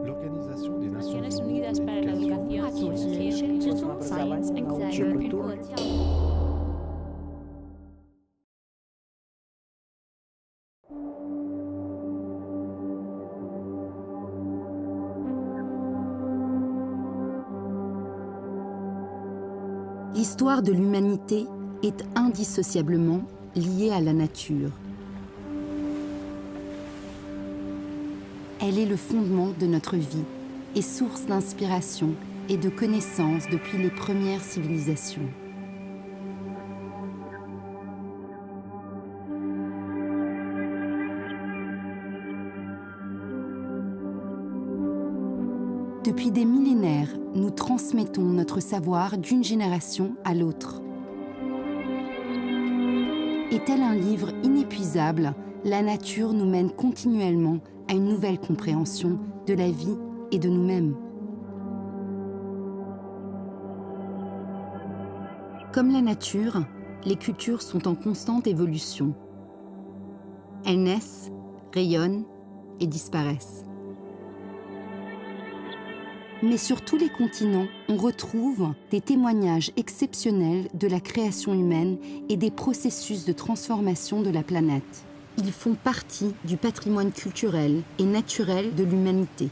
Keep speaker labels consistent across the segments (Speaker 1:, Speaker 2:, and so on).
Speaker 1: L'Organisation des Nations
Speaker 2: Naciones
Speaker 1: Unies
Speaker 2: Unidas para la Educación, Ciencia, Science and Culture.
Speaker 3: L'histoire de l'humanité est indissociablement liée à la nature. Elle est le fondement de notre vie et source d'inspiration et de connaissances depuis les premières civilisations. Depuis des millénaires, nous transmettons notre savoir d'une génération à l'autre. Et tel un livre inépuisable, la nature nous mène continuellement à une nouvelle compréhension de la vie et de nous-mêmes. Comme la nature, les cultures sont en constante évolution. Elles naissent, rayonnent et disparaissent. Mais sur tous les continents, on retrouve des témoignages exceptionnels de la création humaine et des processus de transformation de la planète. Ils font partie du patrimoine culturel et naturel de l'humanité.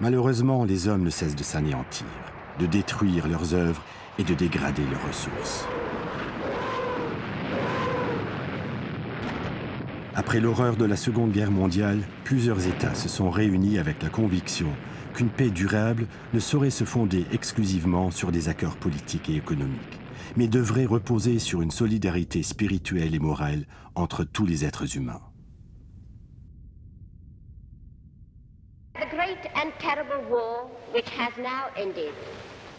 Speaker 4: Malheureusement, les hommes ne cessent de s'anéantir, de détruire leurs œuvres et de dégrader leurs ressources. Après l'horreur de la Seconde Guerre mondiale, plusieurs États se sont réunis avec la conviction qu'une paix durable ne saurait se fonder exclusivement sur des accords politiques et économiques, mais devrait reposer sur une solidarité spirituelle et morale entre tous les êtres humains.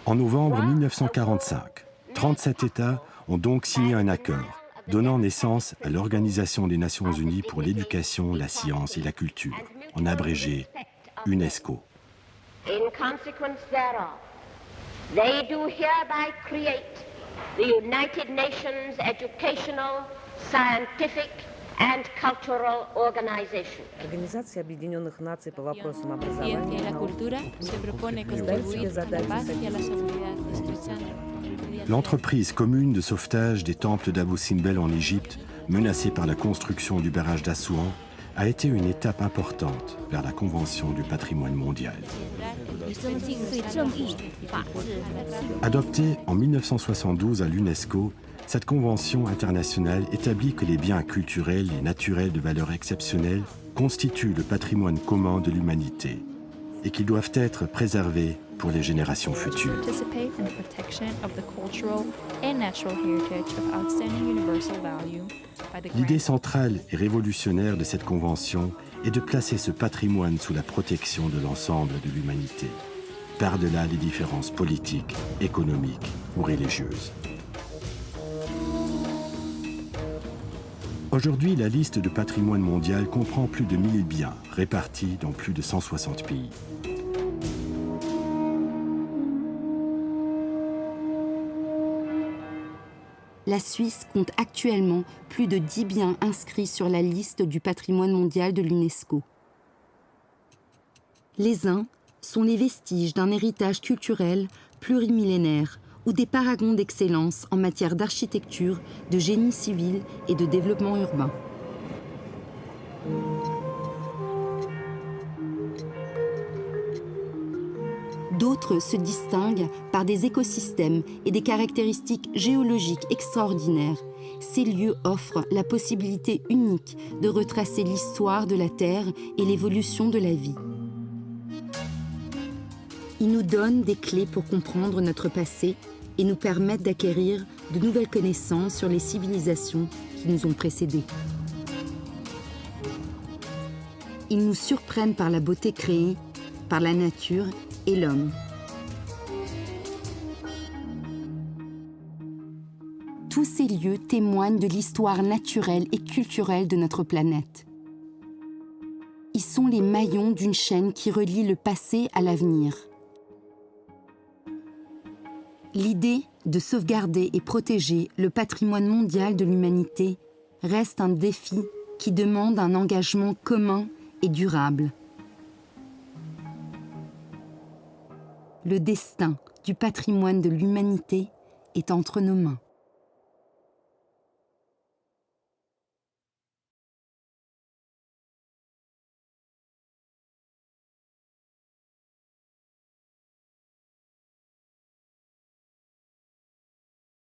Speaker 4: En novembre 1945, 37 États ont donc signé un accord donnant naissance à l'Organisation des Nations Unies pour l'éducation, la science et la culture, en abrégé UNESCO.
Speaker 5: In consequence thereof, they do hereby create the United Nations Educational, Scientific and Cultural Organization.
Speaker 6: Организация Объединенных Наций по вопросам
Speaker 2: La
Speaker 6: образования
Speaker 2: ciencia y
Speaker 6: и
Speaker 2: la
Speaker 6: науки
Speaker 2: cultura se propone contribuir a la paz y a la seguridad, estrechando.
Speaker 4: L'entreprise commune de sauvetage des temples d'Abou Simbel en Égypte, menacée par la construction du barrage d'Assouan, a été une étape importante vers la Convention du patrimoine mondial. Adoptée en 1972 à l'UNESCO, cette convention internationale établit que les biens culturels et naturels de valeur exceptionnelle constituent le patrimoine commun de l'humanité et qu'ils doivent être préservés pour les générations futures.
Speaker 2: Participate in the protection of the cultural and natural heritage of outstanding universal value by the
Speaker 4: L'idée
Speaker 2: grand-
Speaker 4: centrale et révolutionnaire de cette convention est de placer ce patrimoine sous la protection de l'ensemble de l'humanité, par-delà les différences politiques, économiques ou religieuses. Aujourd'hui, la liste de patrimoine mondial comprend plus de 1000 biens répartis dans plus de 160 pays.
Speaker 3: La Suisse compte actuellement plus de 10 biens inscrits sur la liste du patrimoine mondial de l'UNESCO. Les uns sont les vestiges d'un héritage culturel plurimillénaire ou des paragons d'excellence en matière d'architecture, de génie civil et de développement urbain. D'autres se distinguent par des écosystèmes et des caractéristiques géologiques extraordinaires. Ces lieux offrent la possibilité unique de retracer l'histoire de la Terre et l'évolution de la vie. Ils nous donnent des clés pour comprendre notre passé et nous permettent d'acquérir de nouvelles connaissances sur les civilisations qui nous ont précédés. Ils nous surprennent par la beauté créée, par la nature et l'homme. Tous ces lieux témoignent de l'histoire naturelle et culturelle de notre planète. Ils sont les maillons d'une chaîne qui relie le passé à l'avenir. L'idée de sauvegarder et protéger le patrimoine mondial de l'humanité reste un défi qui demande un engagement commun et durable. Le destin du patrimoine de l'humanité est entre nos mains.